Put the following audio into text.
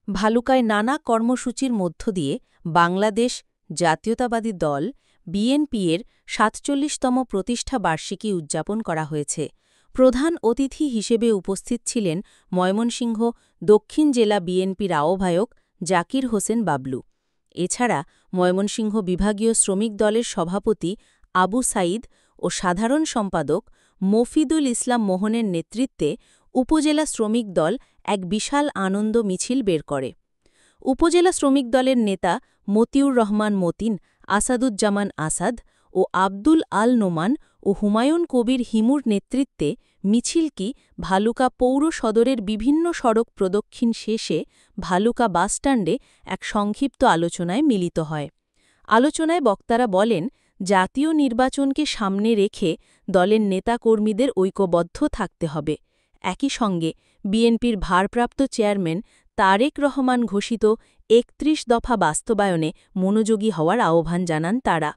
ভালুকায় নানা কর্মসূচির মধ্য দিয়ে বাংলাদেশ জাতীয়তাবাদী দল বিএনপি-এর ৪৭তম প্রতিষ্ঠা বার্ষিকী উদযাপন করা হয়েছে। প্রধান অতিথি হিসেবে উপস্থিত ছিলেন ময়মনসিংহ দক্ষিণ জেলা বিএনপির আহ্বায়ক জাকির হোসেন বাবলু। এছাড়া ময়মনসিংহ বিভাগীয় শ্রমিক দলের সভাপতি আবু সাঈদ ও সাধারণ সম্পাদক মফিদুল ইসলাম মোহনের নেতৃত্বে উপজেলা শ্রমিক দল এক বিশাল আনন্দ মিছিল বের করে। উপজেলা শ্রমিক দলের নেতা মতিউর রহমান মতিন, আসাদুজ্জামান আসাদ ও আব্দুল আল নোমান ও হুমায়ুন কবির হিমুর নেতৃত্বে মিছিলটি ভালুকা পৌর সদরের বিভিন্ন সড়ক প্রদক্ষিণ শেষে ভালুকা বাসস্ট্যান্ডে এক সংক্ষিপ্ত আলোচনায় মিলিত হয়। আলোচনায় বক্তারা বলেন, জাতীয় নির্বাচনকে সামনে রেখে দলের নেতাকর্মীদের ঐক্যবদ্ধ থাকতে হবে। একই সঙ্গে বিএনপির ভারপ্রাপ্ত চেয়ারম্যান তারেক রহমান ঘোষিত ৩১ দফা বাস্তবায়নে মনোযোগী হওয়ার আহ্বান জানান তারা।